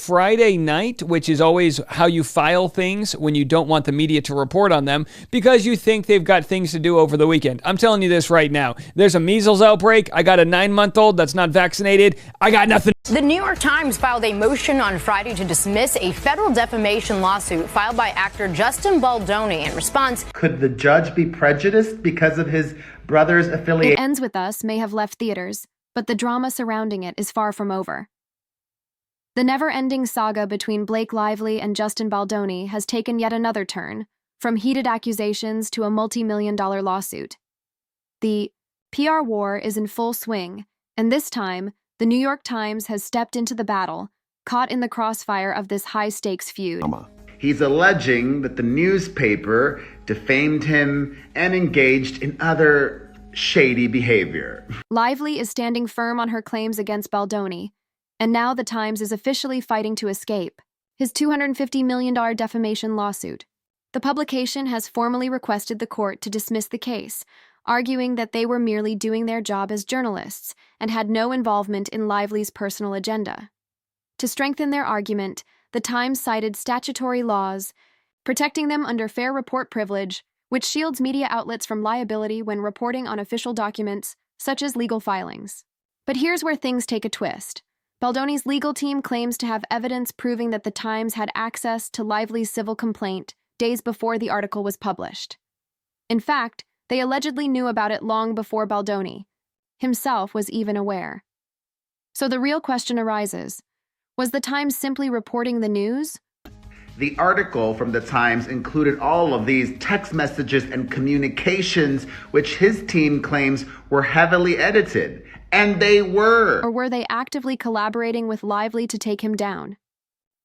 Friday night, which is always how you file things when you don't want the media to report on them because you think they've got things to do over the weekend. I'm telling you this right now. There's a measles outbreak. I got a 9-month-old that's not vaccinated. I got nothing. The New York Times filed a motion on Friday to dismiss a federal defamation lawsuit filed by actor Justin Baldoni in response. Could the judge be prejudiced because of his brother's affiliation? It Ends With Us may have left theaters, but the drama surrounding it is far from over. The never-ending saga between Blake Lively and Justin Baldoni has taken yet another turn, from heated accusations to a multi-million-dollar lawsuit. The PR war is in full swing, and this time, the New York Times has stepped into the battle, caught in the crossfire of this high-stakes feud. He's alleging that the newspaper defamed him and engaged in other shady behavior. Lively is standing firm on her claims against Baldoni, and now the Times is officially fighting to escape his $250 million defamation lawsuit. The publication has formally requested the court to dismiss the case, arguing that they were merely doing their job as journalists and had no involvement in Lively's personal agenda. To strengthen their argument, the Times cited statutory laws protecting them under fair report privilege, which shields media outlets from liability when reporting on official documents, such as legal filings. But here's where things take a twist. Baldoni's legal team claims to have evidence proving that the Times had access to Lively's civil complaint days before the article was published. In fact, they allegedly knew about it long before Baldoni himself was even aware. So the real question arises, was the Times simply reporting the news? The article from the Times included all of these text messages and communications, which his team claims were heavily edited. And they were. Or were they actively collaborating with Lively to take him down?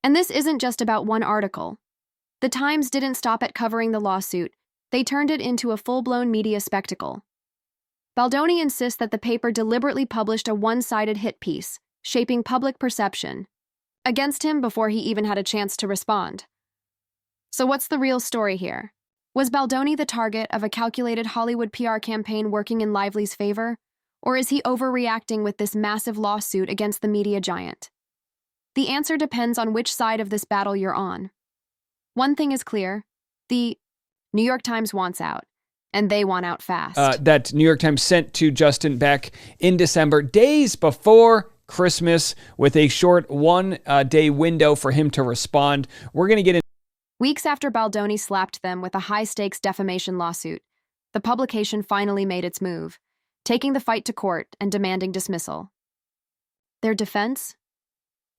And this isn't just about one article. The Times didn't stop at covering the lawsuit. They turned it into a full-blown media spectacle. Baldoni insists that the paper deliberately published a one-sided hit piece, shaping public perception against him before he even had a chance to respond. So what's the real story here? Was Baldoni the target of a calculated Hollywood PR campaign working in Lively's favor? Or is he overreacting with this massive lawsuit against the media giant? The answer depends on which side of this battle you're on. One thing is clear, the New York Times wants out, and they want out fast. That New York Times sent to Justin back in December, days before Christmas, with a short one-day window for him to respond. We're going to get in. Weeks after Baldoni slapped them with a high-stakes defamation lawsuit, the publication finally made its move, taking the fight to court and demanding dismissal. Their defense?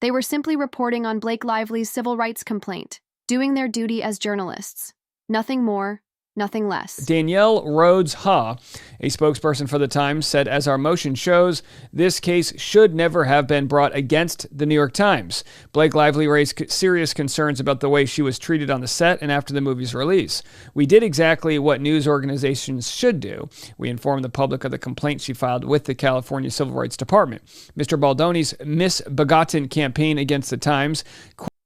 They were simply reporting on Blake Lively's civil rights complaint, doing their duty as journalists. Nothing more, nothing less. Danielle Rhodes-Ha, a spokesperson for the Times, said, as our motion shows, this case should never have been brought against the New York Times. Blake Lively raised serious concerns about the way she was treated on the set and after the movie's release. We did exactly what news organizations should do. We informed the public of the complaint she filed with the California Civil Rights Department. Mr. Baldoni's misbegotten campaign against the Times.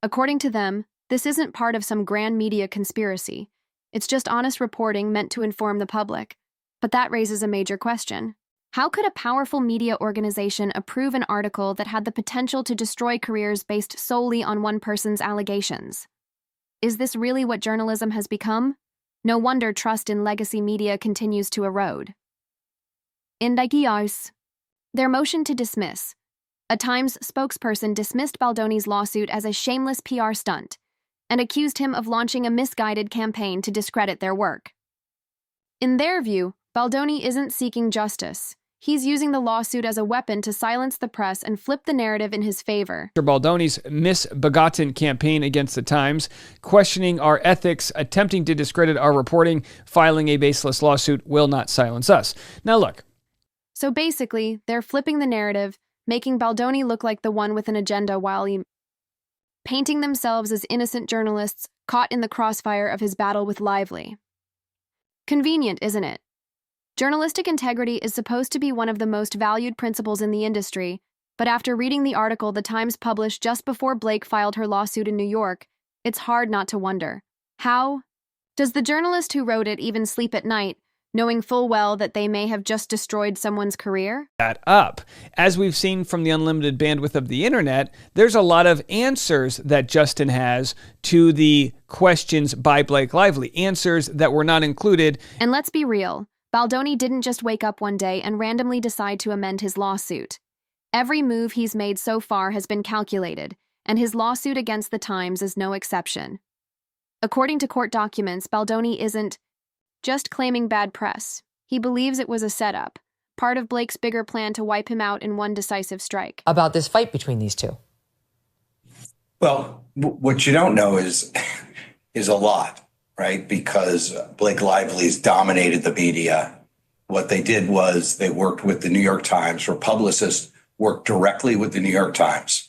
According to them, this isn't part of some grand media conspiracy. It's just honest reporting meant to inform the public. But that raises a major question. How could a powerful media organization approve an article that had the potential to destroy careers based solely on one person's allegations? Is this really what journalism has become? No wonder trust in legacy media continues to erode. Indicios. Their motion to dismiss. A Times spokesperson dismissed Baldoni's lawsuit as a shameless PR stunt and accused him of launching a misguided campaign to discredit their work. In their view, Baldoni isn't seeking justice. He's using the lawsuit as a weapon to silence the press and flip the narrative in his favor. Mr. Baldoni's misbegotten campaign against the Times, questioning our ethics, attempting to discredit our reporting, filing a baseless lawsuit will not silence us. Now look. So basically, they're flipping the narrative, making Baldoni look like the one with an agenda while painting themselves as innocent journalists caught in the crossfire of his battle with Lively. Convenient, isn't it? Journalistic integrity is supposed to be one of the most valued principles in the industry, but after reading the article the Times published just before Blake filed her lawsuit in New York, it's hard not to wonder, how does the journalist who wrote it even sleep at night, knowing full well that they may have just destroyed someone's career? That up. As we've seen from the unlimited bandwidth of the internet, there's a lot of answers that Justin has to the questions by Blake Lively, answers that were not included. And let's be real, Baldoni didn't just wake up one day and randomly decide to amend his lawsuit. Every move he's made so far has been calculated, and his lawsuit against the Times is no exception. According to court documents, Baldoni isn't just claiming bad press. He believes it was a setup, part of Blake's bigger plan to wipe him out in one decisive strike. About this fight between these two? Well, what you don't know is a lot, right? Because Blake Lively's dominated the media. What they did was they worked with the New York Times, or publicists worked directly with the New York Times.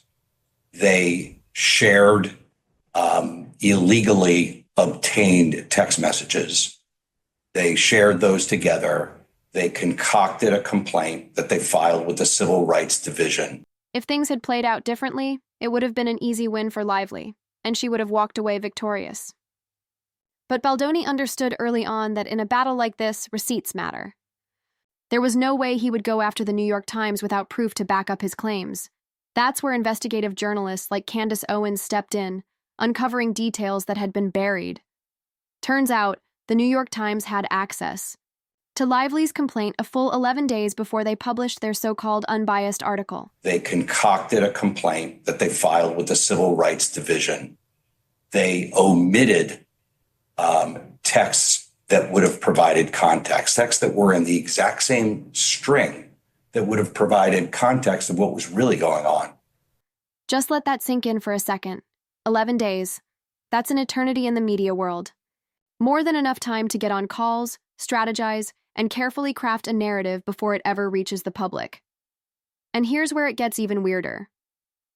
They shared illegally obtained text messages. They shared those together. They concocted a complaint that they filed with the Civil Rights Division. If things had played out differently, it would have been an easy win for Lively, and she would have walked away victorious. But Baldoni understood early on that in a battle like this, receipts matter. There was no way he would go after the New York Times without proof to back up his claims. That's where investigative journalists like Candace Owens stepped in, uncovering details that had been buried. Turns out, the New York Times had access to Lively's complaint a full 11 days before they published their so-called unbiased article. They concocted a complaint that they filed with the Civil Rights Division. They omitted texts that would have provided context, texts that were in the exact same string that would have provided context of what was really going on. Just let that sink in for a second. 11 days. That's an eternity in the media world. More than enough time to get on calls, strategize, and carefully craft a narrative before it ever reaches the public. And here's where it gets even weirder.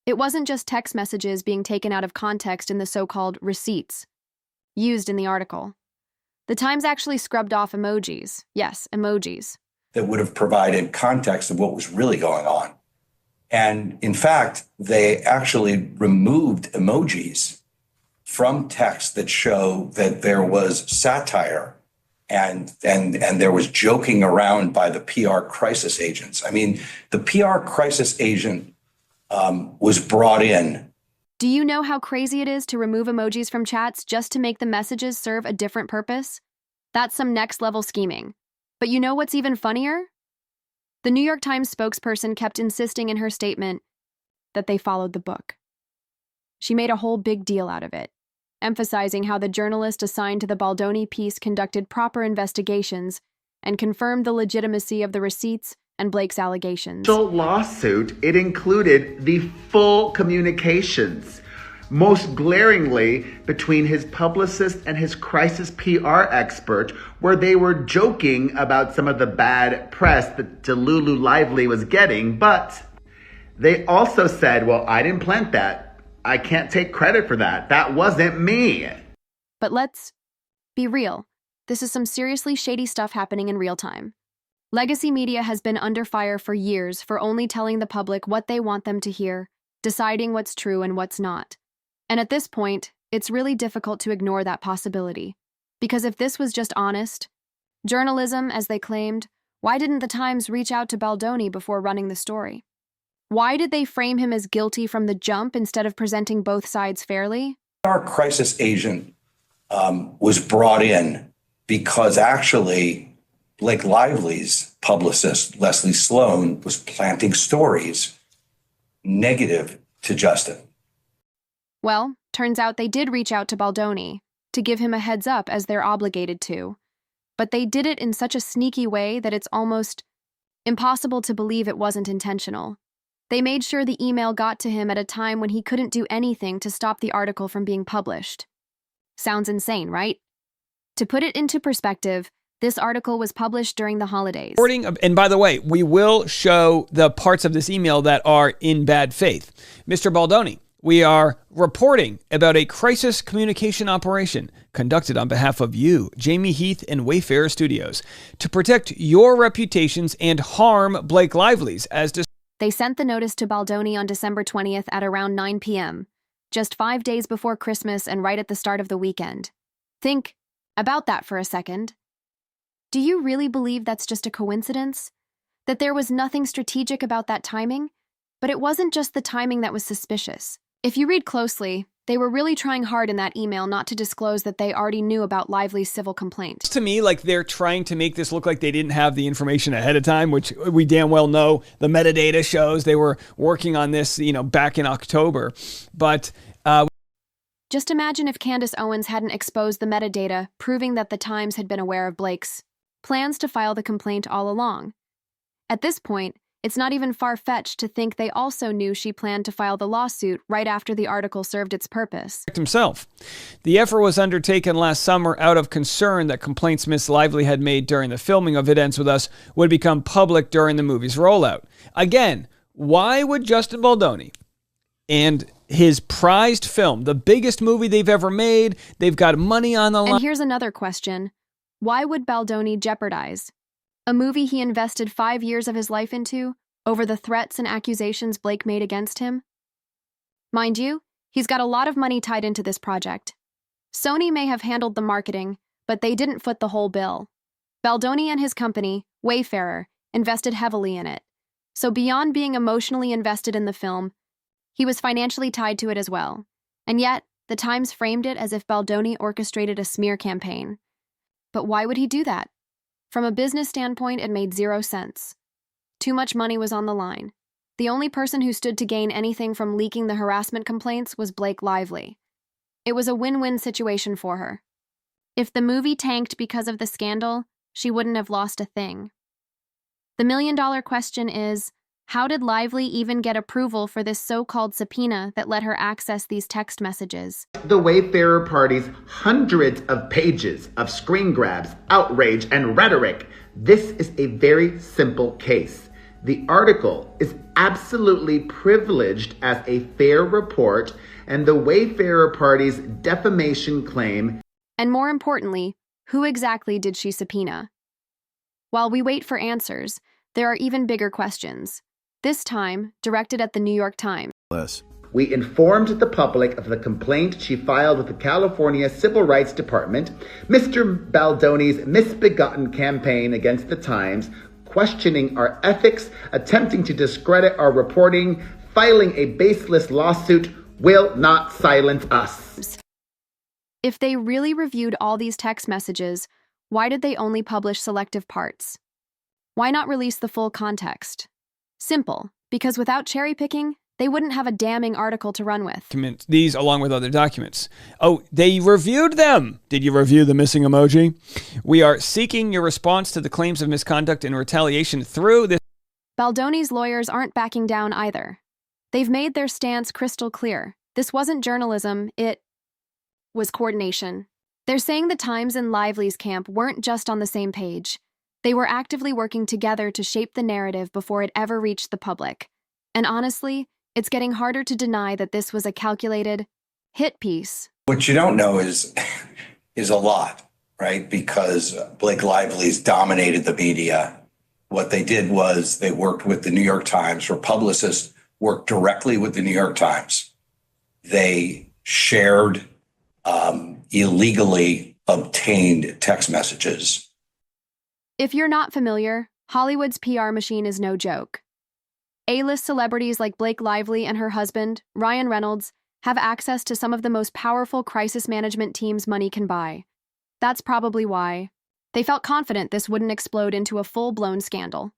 It wasn't just text messages being taken out of context in the so-called receipts used in the article. The Times actually scrubbed off emojis. Yes, emojis. That would have provided context of what was really going on. And in fact, they actually removed emojis from texts that show that there was satire and there was joking around by the PR crisis agents. I mean, the PR crisis agent was brought in. Do you know how crazy it is to remove emojis from chats just to make the messages serve a different purpose? That's some next-level scheming. But you know what's even funnier? The New York Times spokesperson kept insisting in her statement that they followed the book. She made a whole big deal out of it, emphasizing how the journalist assigned to the Baldoni piece conducted proper investigations and confirmed the legitimacy of the receipts and Blake's allegations. The lawsuit, it included the full communications, most glaringly between his publicist and his crisis PR expert, where they were joking about some of the bad press that Delulu Lively was getting, but they also said, well, I didn't plant that. I can't take credit for that. That wasn't me. But let's be real. This is some seriously shady stuff happening in real time. Legacy media has been under fire for years for only telling the public what they want them to hear, deciding what's true and what's not. And at this point, it's really difficult to ignore that possibility. Because if this was just honest journalism, as they claimed, why didn't the Times reach out to Baldoni before running the story? Why did they frame him as guilty from the jump instead of presenting both sides fairly? Our crisis agent was brought in because actually Blake Lively's publicist, Leslie Sloan, was planting stories negative to Justin. Well, turns out they did reach out to Baldoni to give him a heads up as they're obligated to. But they did it in such a sneaky way that it's almost impossible to believe it wasn't intentional. They made sure the email got to him at a time when he couldn't do anything to stop the article from being published. Sounds insane, right? To put it into perspective, this article was published during the holidays. And by the way, we will show the parts of this email that are in bad faith. Mr. Baldoni, we are reporting about a crisis communication operation conducted on behalf of you, Jamie Heath and Wayfarer Studios, to protect your reputations and harm Blake Lively's as They sent the notice to Baldoni on December 20th at around 9 p.m., just 5 days before Christmas and right at the start of the weekend. Think about that for a second. Do you really believe that's just a coincidence? That there was nothing strategic about that timing? But it wasn't just the timing that was suspicious. If you read closely, they were really trying hard in that email not to disclose that they already knew about Lively's civil complaint. To me, like they're trying to make this look like they didn't have the information ahead of time, which we damn well know the metadata shows they were working on this, back in October. But just imagine if Candace Owens hadn't exposed the metadata, proving that the Times had been aware of Blake's plans to file the complaint all along. At this point, it's not even far-fetched to think they also knew she planned to file the lawsuit right after the article served its purpose. Himself. The effort was undertaken last summer out of concern that complaints Miss Lively had made during the filming of It Ends With Us would become public during the movie's rollout. Again, why would Justin Baldoni and his prized film, the biggest movie they've ever made, they've got money on the line. And here's another question. Why would Baldoni jeopardize a movie he invested 5 years of his life into over the threats and accusations Blake made against him? Mind you, he's got a lot of money tied into this project. Sony may have handled the marketing, but they didn't foot the whole bill. Baldoni and his company, Wayfarer, invested heavily in it. So beyond being emotionally invested in the film, he was financially tied to it as well. And yet, the Times framed it as if Baldoni orchestrated a smear campaign. But why would he do that? From a business standpoint, it made zero sense. Too much money was on the line. The only person who stood to gain anything from leaking the harassment complaints was Blake Lively. It was a win-win situation for her. If the movie tanked because of the scandal, she wouldn't have lost a thing. The million-dollar question is, how did Lively even get approval for this so-called subpoena that let her access these text messages? The Wayfarer party's hundreds of pages of screen grabs, outrage, and rhetoric. This is a very simple case. The article is absolutely privileged as a fair report, and the Wayfarer party's defamation claim. And more importantly, who exactly did she subpoena? While we wait for answers, there are even bigger questions. This time, directed at the New York Times. We informed the public of the complaint she filed with the California Civil Rights Department, Mr. Baldoni's misbegotten campaign against the Times, questioning our ethics, attempting to discredit our reporting, filing a baseless lawsuit will not silence us. If they really reviewed all these text messages, why did they only publish selective parts? Why not release the full context? Simple, because without cherry-picking, they wouldn't have a damning article to run with. These along with other documents. Oh, they reviewed them. Did you review the missing emoji? We are seeking your response to the claims of misconduct and retaliation through this. Baldoni's lawyers aren't backing down either. They've made their stance crystal clear. This wasn't journalism, it was coordination. They're saying the Times and Lively's camp weren't just on the same page. They were actively working together to shape the narrative before it ever reached the public. And honestly, it's getting harder to deny that this was a calculated hit piece. What you don't know is a lot, right? Because Blake Lively's dominated the media. What they did was they worked with the New York Times, or publicists worked directly with the New York Times. They shared illegally obtained text messages. If you're not familiar, Hollywood's PR machine is no joke. A-list celebrities like Blake Lively and her husband, Ryan Reynolds, have access to some of the most powerful crisis management teams money can buy. That's probably why they felt confident this wouldn't explode into a full-blown scandal.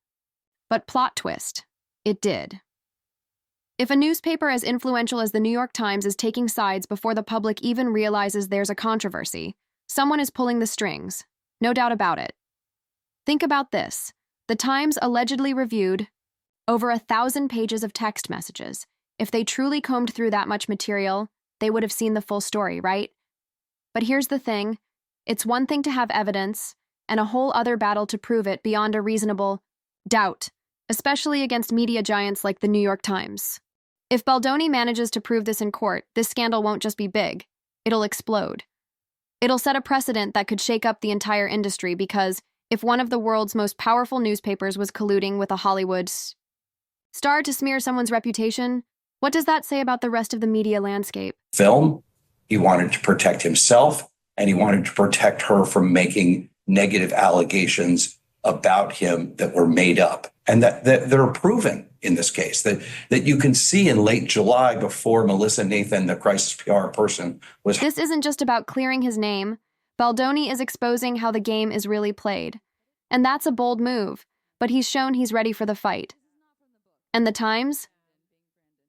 But plot twist, it did. If a newspaper as influential as the New York Times is taking sides before the public even realizes there's a controversy, someone is pulling the strings. No doubt about it. Think about this. The Times allegedly reviewed over 1,000 pages of text messages. If they truly combed through that much material, they would have seen the full story, right? But here's the thing. It's one thing to have evidence, and a whole other battle to prove it beyond a reasonable doubt, especially against media giants like the New York Times. If Baldoni manages to prove this in court, this scandal won't just be big. It'll explode. It'll set a precedent that could shake up the entire industry because if one of the world's most powerful newspapers was colluding with a Hollywood star to smear someone's reputation, what does that say about the rest of the media landscape? Film, he wanted to protect himself, and he wanted to protect her from making negative allegations about him that were made up and that are proven in this case, that you can see in late July before Melissa Nathan, the crisis PR person, was. This isn't just about clearing his name. Baldoni is exposing how the game is really played. And that's a bold move, but he's shown he's ready for the fight. And the Times?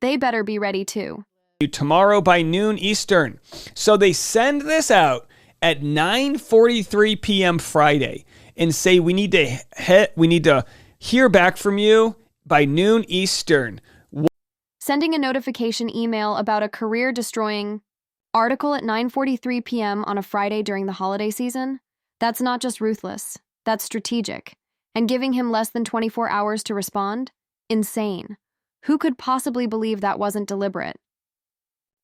They better be ready too. Tomorrow by noon Eastern. So they send this out at 9:43 p.m. Friday and say we need to hear back from you by noon Eastern. Sending a notification email about a career-destroying article at 9:43 p.m. on a Friday during the holiday season? That's not just ruthless, that's strategic. And giving him less than 24 hours to respond? Insane. Who could possibly believe that wasn't deliberate?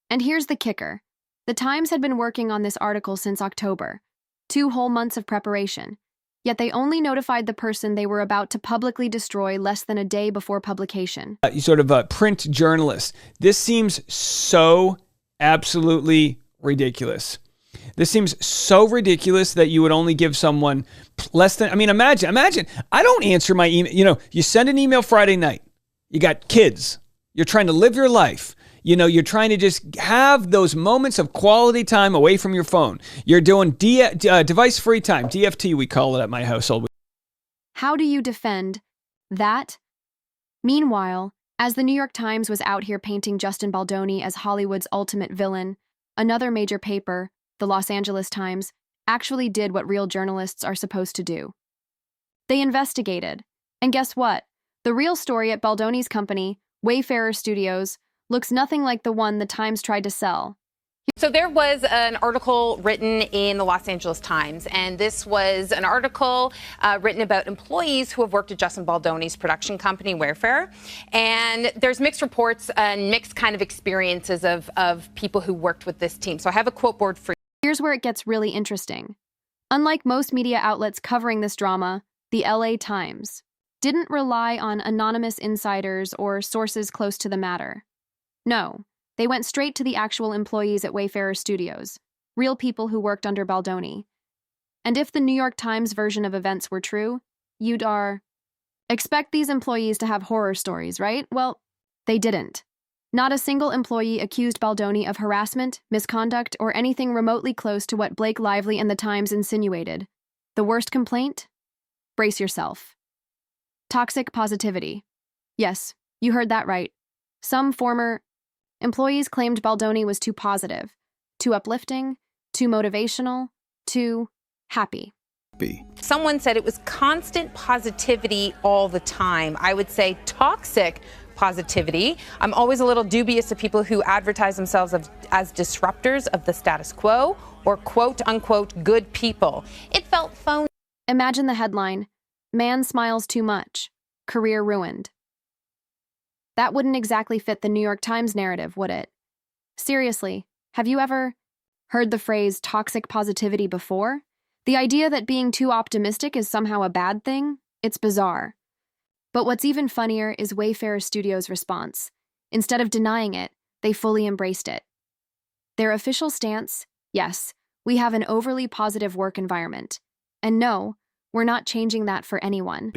And here's the kicker. The Times had been working on this article since October, 2 whole months of preparation. Yet they only notified the person they were about to publicly destroy less than a day before publication. Sort of a print journalist. This seems so absolutely ridiculous. This seems so ridiculous that you would only give someone less than, imagine, I don't answer my email. You send an email Friday night. You got kids. You're trying to live your life. You're trying to just have those moments of quality time away from your phone. You're doing device-free time, DFT we call it at my household. How do you defend that? Meanwhile, as the New York Times was out here painting Justin Baldoni as Hollywood's ultimate villain, another major paper, the Los Angeles Times, actually did what real journalists are supposed to do. They investigated. And guess what? The real story at Baldoni's company, Wayfarer Studios, looks nothing like the one the Times tried to sell. So there was an article written in the Los Angeles Times, and this was an article written about employees who have worked at Justin Baldoni's production company, Wayfarer. And there's mixed reports and mixed kind of experiences of people who worked with this team. So I have a quote board for you. Here's where it gets really interesting. Unlike most media outlets covering this drama, the LA Times didn't rely on anonymous insiders or sources close to the matter. No, they went straight to the actual employees at Wayfarer Studios, real people who worked under Baldoni. And if the New York Times version of events were true, you'd expect these employees to have horror stories, right? Well, they didn't. Not a single employee accused Baldoni of harassment, misconduct, or anything remotely close to what Blake Lively and the Times insinuated. The worst complaint? Brace yourself. Toxic positivity. Yes, you heard that right. Some former employees claimed Baldoni was too positive, too uplifting, too motivational, too happy. Someone said it was constant positivity all the time. I would say toxic positivity. I'm always a little dubious of people who advertise themselves as disruptors of the status quo or quote unquote good people. It felt phony. Imagine the headline, "Man smiles too much, career ruined." That wouldn't exactly fit the New York Times narrative, would it? Seriously, have you ever heard the phrase toxic positivity before? The idea that being too optimistic is somehow a bad thing? It's bizarre. But what's even funnier is Wayfarer Studios' response. Instead of denying it, they fully embraced it. Their official stance, yes, we have an overly positive work environment. And no, we're not changing that for anyone.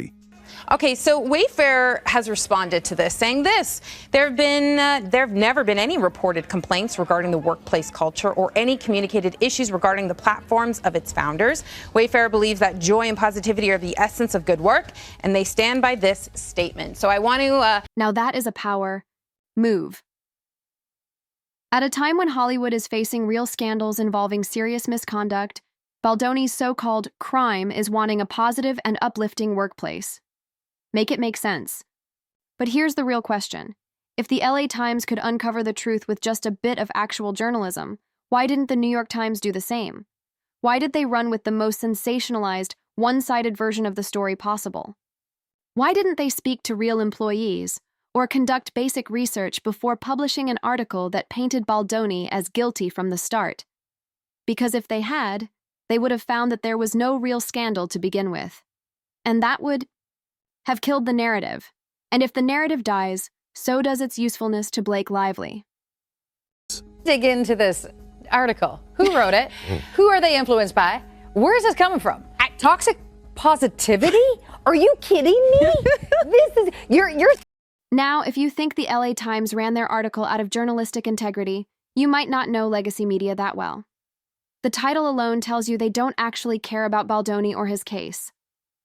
Okay, so Wayfarer has responded to this, saying this. There have never been any reported complaints regarding the workplace culture or any communicated issues regarding the platforms of its founders. Wayfarer believes that joy and positivity are the essence of good work, and they stand by this statement. So I want to... Now that is a power move. At a time when Hollywood is facing real scandals involving serious misconduct, Baldoni's so-called crime is wanting a positive and uplifting workplace. Make it make sense. But here's the real question. If the LA Times could uncover the truth with just a bit of actual journalism, why didn't the New York Times do the same? Why did they run with the most sensationalized, one-sided version of the story possible? Why didn't they speak to real employees or conduct basic research before publishing an article that painted Baldoni as guilty from the start? Because if they had, they would have found that there was no real scandal to begin with. And that would have killed the narrative. And if the narrative dies, so does its usefulness to Blake Lively. Dig into this article. Who wrote it? Who are they influenced by? Where is this coming from? Toxic positivity? Are you kidding me? This is you're Now, if you think the LA Times ran their article out of journalistic integrity, you might not know legacy media that well. The title alone tells you they don't actually care about Baldoni or his case.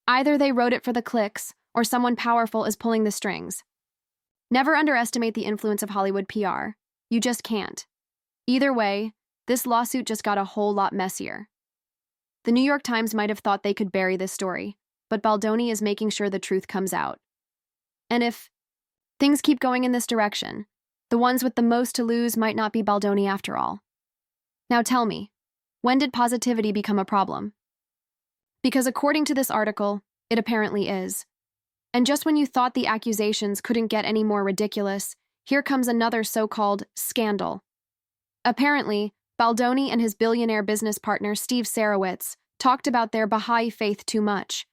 Either they wrote it for the clicks, or someone powerful is pulling the strings. Never underestimate the influence of Hollywood PR. You just can't. Either way, this lawsuit just got a whole lot messier. The New York Times might have thought they could bury this story, but Baldoni is making sure the truth comes out. And if things keep going in this direction, the ones with the most to lose might not be Baldoni after all. Now tell me, when did positivity become a problem? Because according to this article, it apparently is. And just when you thought the accusations couldn't get any more ridiculous, here comes another so-called scandal. Apparently, Baldoni and his billionaire business partner Steve Sarowitz talked about their Baha'i faith too much.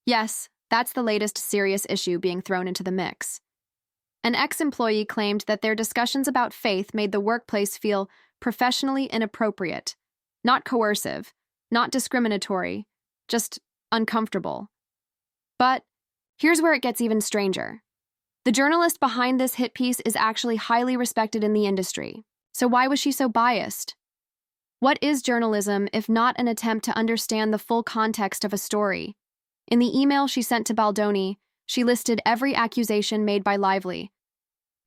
Yes, that's the latest serious issue being thrown into the mix. An ex-employee claimed that their discussions about faith made the workplace feel professionally inappropriate, not coercive, not discriminatory, just uncomfortable. But here's where it gets even stranger. The journalist behind this hit piece is actually highly respected in the industry. So why was she so biased? What is journalism if not an attempt to understand the full context of a story? In the email she sent to Baldoni, she listed every accusation made by Lively.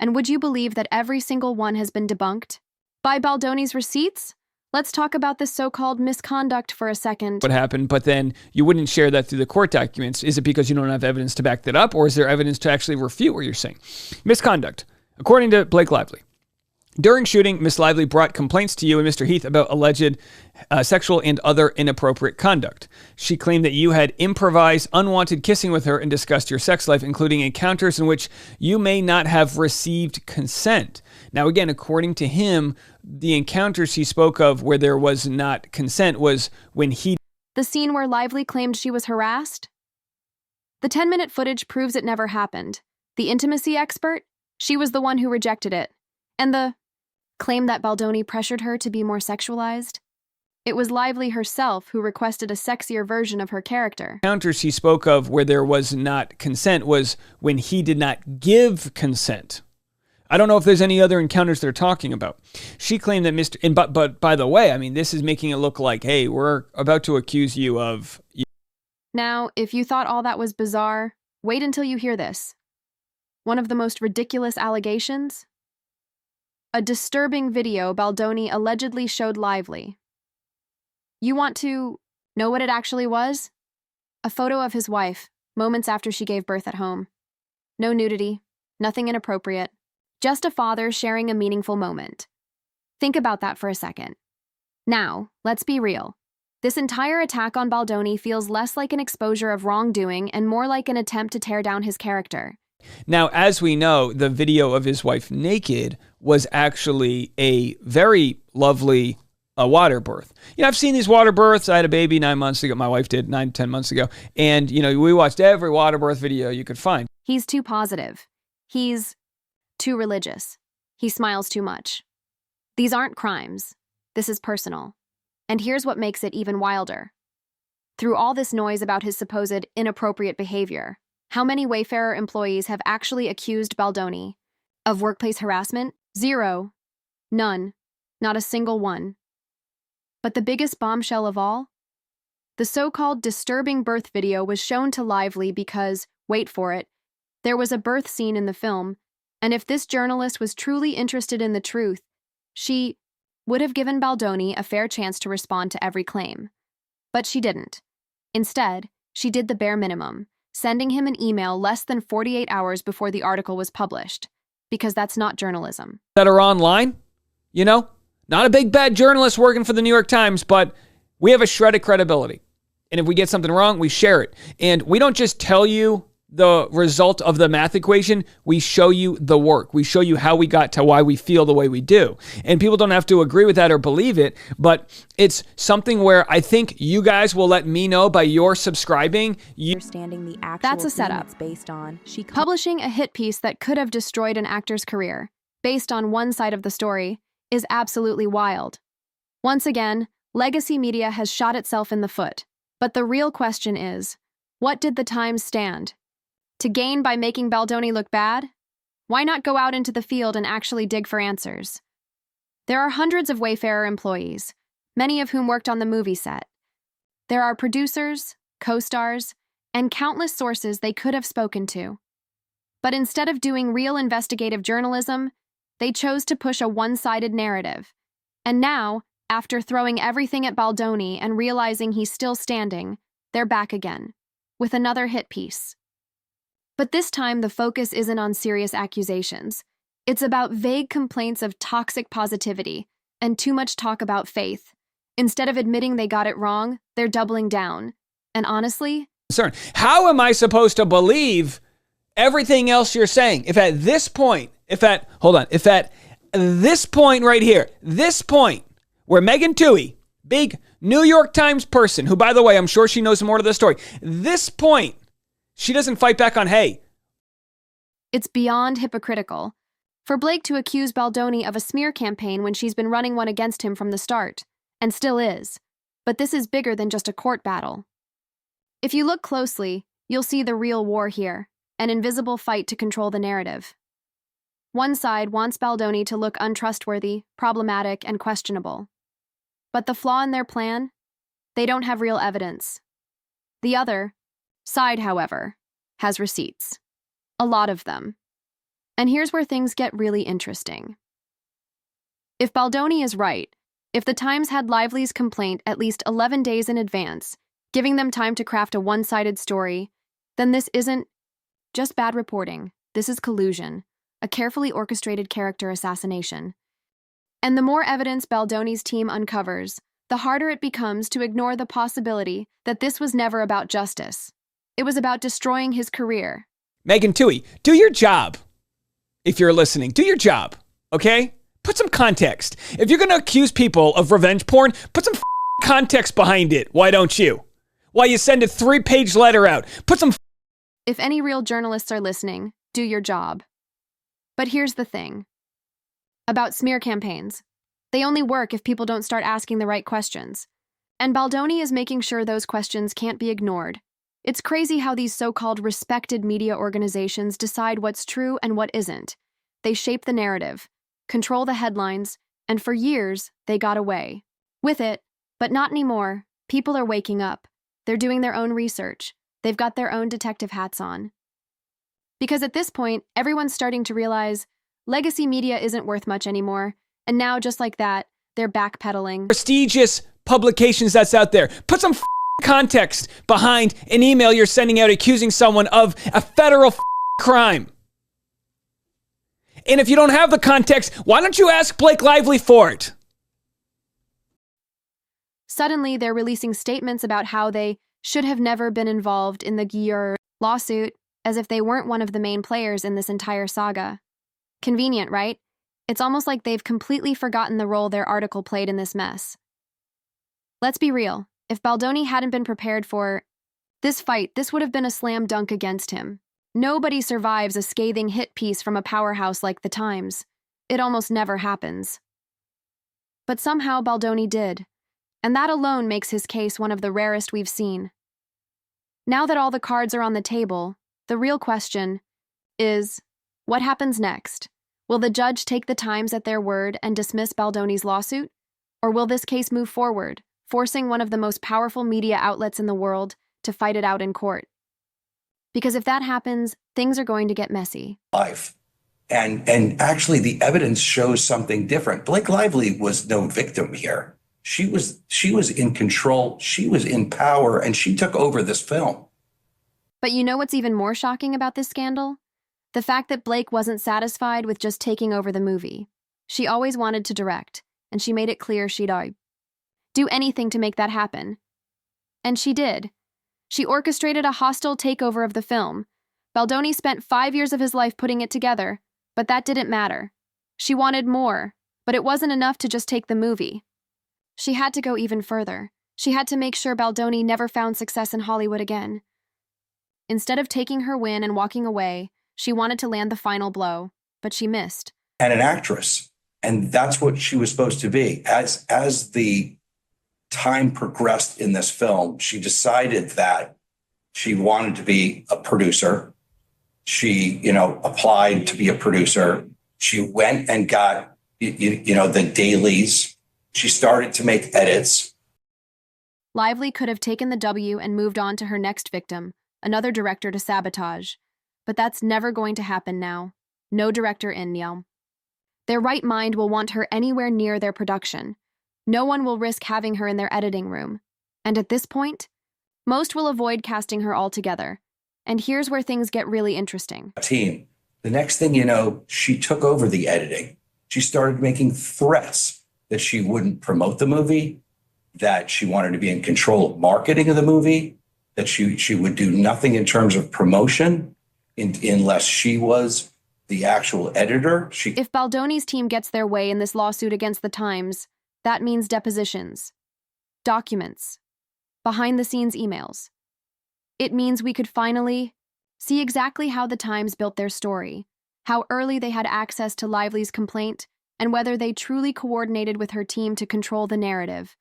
And would you believe that every single one has been debunked? By Baldoni's receipts? Let's talk about this so-called misconduct for a second. What happened, but then you wouldn't share that through the court documents. Is it because you don't have evidence to back that up, or is there evidence to actually refute what you're saying? Misconduct. According to Blake Lively, during shooting, Miss Lively brought complaints to you and Mr. Heath about alleged sexual and other inappropriate conduct. She claimed that you had improvised unwanted kissing with her and discussed your sex life, including encounters in which you may not have received consent. Now, again, according to him, the encounters he spoke of where there was not consent was when he... The scene where Lively claimed she was harassed? The 10-minute footage proves it never happened. The intimacy expert? She was the one who rejected it. And the claim that Baldoni pressured her to be more sexualized? It was Lively herself who requested a sexier version of her character. Encounters he spoke of where there was not consent was when he did not give consent. I don't know if there's any other encounters they're talking about. She claimed that but by the way, I mean, this is making it look like, hey, we're about to accuse you of... Now, if you thought all that was bizarre, wait until you hear this. One of the most ridiculous allegations? A disturbing video Baldoni allegedly showed Lively. You want to know what it actually was? A photo of his wife, moments after she gave birth at home. No nudity, nothing inappropriate, just a father sharing a meaningful moment. Think about that for a second. Now, let's be real. This entire attack on Baldoni feels less like an exposure of wrongdoing and more like an attempt to tear down his character. Now, as we know, the video of his wife naked was actually a very lovely water birth. You know, I've seen these water births. I had a baby 9 months ago. My wife did 10 months ago. And, you know, we watched every water birth video you could find. He's too positive. He's too religious. He smiles too much. These aren't crimes. This is personal. And here's what makes it even wilder. Through all this noise about his supposed inappropriate behavior, how many Wayfarer employees have actually accused Baldoni of workplace harassment? 0. None. Not a single one. But the biggest bombshell of all? The so-called disturbing birth video was shown to Lively because, wait for it, there was a birth scene in the film, and if this journalist was truly interested in the truth, she would have given Baldoni a fair chance to respond to every claim. But she didn't. Instead, she did the bare minimum, sending him an email less than 48 hours before the article was published, because that's not journalism. That are online, you know, not a big bad journalist working for the New York Times, but we have a shred of credibility. And if we get something wrong, we share it. And we don't just tell you the result of the math equation, we show you the work. We show you how we got to why we feel the way we do. And people don't have to agree with that or believe it, but it's something where I think you guys will let me know by your subscribing. Understanding the actual That's a setup. it's based on. Publishing a hit piece that could have destroyed an actor's career, based on one side of the story, is absolutely wild. Once again, legacy media has shot itself in the foot. But the real question is, what did the Times stand? To gain by making Baldoni look bad? Why not go out into the field and actually dig for answers? There are hundreds of Wayfarer employees, many of whom worked on the movie set. There are producers, co-stars, and countless sources they could have spoken to. But instead of doing real investigative journalism, they chose to push a one-sided narrative. And now, after throwing everything at Baldoni and realizing he's still standing, they're back again, with another hit piece. But this time, the focus isn't on serious accusations. It's about vague complaints of toxic positivity and too much talk about faith. Instead of admitting they got it wrong, they're doubling down. And honestly, how am I supposed to believe everything else you're saying? If at this point right here, this point where Megan Twohey, big New York Times person, who, by the way, I'm sure she knows more to the story, this point, she doesn't fight back on, hey. It's beyond hypocritical for Blake to accuse Baldoni of a smear campaign when she's been running one against him from the start, and still is. But this is bigger than just a court battle. If you look closely, you'll see the real war here, an invisible fight to control the narrative. One side wants Baldoni to look untrustworthy, problematic, and questionable. But the flaw in their plan? They don't have real evidence. The other side, however, has receipts. A lot of them. And here's where things get really interesting. If Baldoni is right, if the Times had Lively's complaint at least 11 days in advance, giving them time to craft a one-sided story, then this isn't just bad reporting. This is collusion, a carefully orchestrated character assassination. And the more evidence Baldoni's team uncovers, the harder it becomes to ignore the possibility that this was never about justice. It was about destroying his career. Megan Twohey, do your job. If you're listening, do your job, okay? Put some context. If you're going to accuse people of revenge porn, put some context behind it. Why don't you? Why you send a 3-page letter out? Put some. If any real journalists are listening, do your job. But here's the thing. About smear campaigns. They only work if people don't start asking the right questions. And Baldoni is making sure those questions can't be ignored. It's crazy how these so-called respected media organizations decide what's true and what isn't. They shape the narrative, control the headlines, and for years, they got away with it. But not anymore. People are waking up. They're doing their own research. They've got their own detective hats on. Because at this point, everyone's starting to realize legacy media isn't worth much anymore. And now, just like that, they're backpedaling. Prestigious publications that's out there. Put some context behind an email you're sending out accusing someone of a federal crime. And if you don't have the context, why don't you ask Blake Lively for it? Suddenly, they're releasing statements about how they should have never been involved in the Gier lawsuit, as if they weren't one of the main players in this entire saga. Convenient, right? It's almost like they've completely forgotten the role their article played in this mess. Let's be real. If Baldoni hadn't been prepared for this fight, this would have been a slam dunk against him. Nobody survives a scathing hit piece from a powerhouse like the Times. It almost never happens. But somehow Baldoni did, and that alone makes his case one of the rarest we've seen. Now that all the cards are on the table, the real question is, what happens next? Will the judge take the Times at their word and dismiss Baldoni's lawsuit? Or will this case move forward, forcing one of the most powerful media outlets in the world to fight it out in court? Because if that happens, things are going to get messy. Life. And actually the evidence shows something different. Blake Lively was no victim here. She was in control, she was in power, and she took over this film. But you know what's even more shocking about this scandal? The fact that Blake wasn't satisfied with just taking over the movie. She always wanted to direct, and she made it clear she'd do anything to make that happen. And she did. She orchestrated a hostile takeover of the film. Baldoni spent 5 years of his life putting it together, but that didn't matter. She wanted more, but it wasn't enough to just take the movie. She had to go even further. She had to make sure Baldoni never found success in Hollywood again. Instead of taking her win and walking away, she wanted to land the final blow, but she missed. And an actress. And that's what she was supposed to be. As the time progressed in this film, she decided that she wanted to be a producer. She, applied to be a producer. She went and got, the dailies. She started to make edits. Lively could have taken the W and moved on to her next victim, another director to sabotage. But that's never going to happen now. No director in Yelm. Their right mind will want her anywhere near their production. No one will risk having her in their editing room. And at this point, most will avoid casting her altogether. And here's where things get really interesting. Team. The next thing you know, she took over the editing. She started making threats that she wouldn't promote the movie, that she wanted to be in control of marketing of the movie, that she would do nothing in terms of promotion unless she was the actual editor. If Baldoni's team gets their way in this lawsuit against the Times, that means depositions, documents, behind-the-scenes emails. It means we could finally see exactly how the Times built their story, how early they had access to Lively's complaint, and whether they truly coordinated with her team to control the narrative.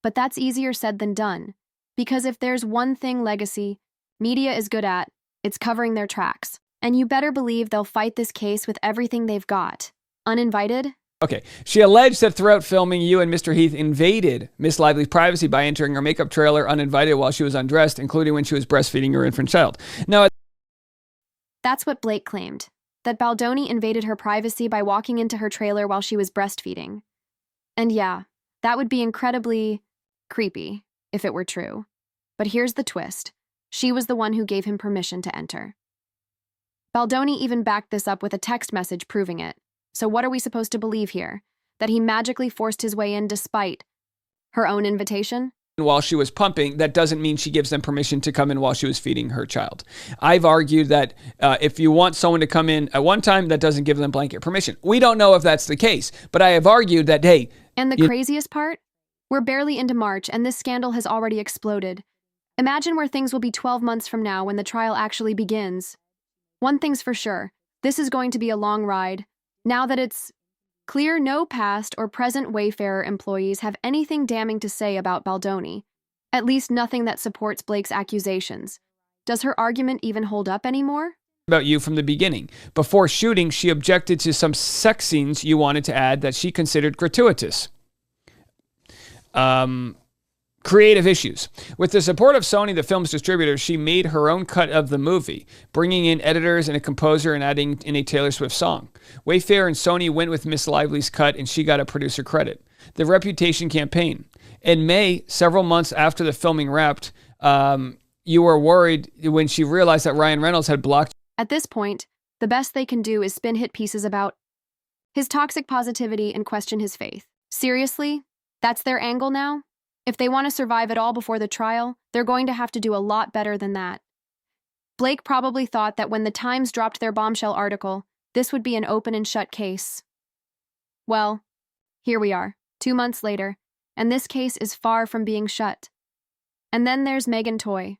But that's easier said than done, because if there's one thing legacy media is good at, it's covering their tracks. And you better believe they'll fight this case with everything they've got. Uninvited? Okay. She alleged that throughout filming, you and Mr. Heath invaded Miss Lively's privacy by entering her makeup trailer uninvited while she was undressed, including when she was breastfeeding her infant child. Now, that's what Blake claimed, that Baldoni invaded her privacy by walking into her trailer while she was breastfeeding. And yeah, that would be incredibly creepy if it were true. But here's the twist. She was the one who gave him permission to enter. Baldoni even backed this up with a text message proving it. So what are we supposed to believe here? That he magically forced his way in despite her own invitation? While she was pumping, that doesn't mean she gives them permission to come in while she was feeding her child. I've argued that if you want someone to come in at one time, that doesn't give them blanket permission. We don't know if that's the case, but I have argued that, hey... And the craziest part? We're barely into March, and this scandal has already exploded. Imagine where things will be 12 months from now when the trial actually begins. One thing's for sure, this is going to be a long ride. Now that it's clear no past or present Wayfarer employees have anything damning to say about Baldoni, at least nothing that supports Blake's accusations. Does her argument even hold up anymore? About you from the beginning. Before shooting, she objected to some sex scenes you wanted to add that she considered gratuitous. Creative issues. With the support of Sony, the film's distributor, she made her own cut of the movie, bringing in editors and a composer and adding in a Taylor Swift song. Wayfarer and Sony went with Miss Lively's cut, and she got a producer credit. The Reputation campaign. In May, several months after the filming wrapped, you were worried when she realized that Ryan Reynolds had blocked. At this point, the best they can do is spin hit pieces about his toxic positivity and question his faith. Seriously? That's their angle now? If they want to survive at all before the trial, they're going to have to do a lot better than that. Blake probably thought that when the Times dropped their bombshell article, this would be an open and shut case. Well, here we are, 2 months later, and this case is far from being shut. And then there's Megan Toy.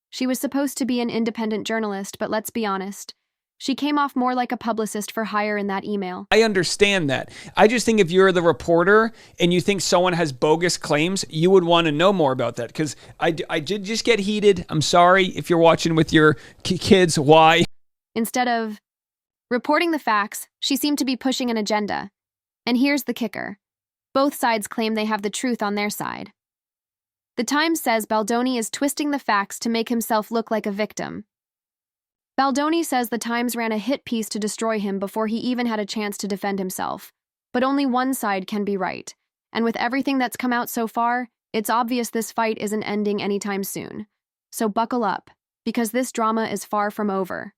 She was supposed to be an independent journalist, but let's be honest. She came off more like a publicist for hire in that email. I understand that. I just think if you're the reporter and you think someone has bogus claims, you would want to know more about that. Because I did just get heated. I'm sorry if you're watching with your kids. Why? Instead of reporting the facts, she seemed to be pushing an agenda. And here's the kicker. Both sides claim they have the truth on their side. The Times says Baldoni is twisting the facts to make himself look like a victim. Baldoni says the Times ran a hit piece to destroy him before he even had a chance to defend himself. But only one side can be right. And with everything that's come out so far, it's obvious this fight isn't ending anytime soon. So buckle up, because this drama is far from over.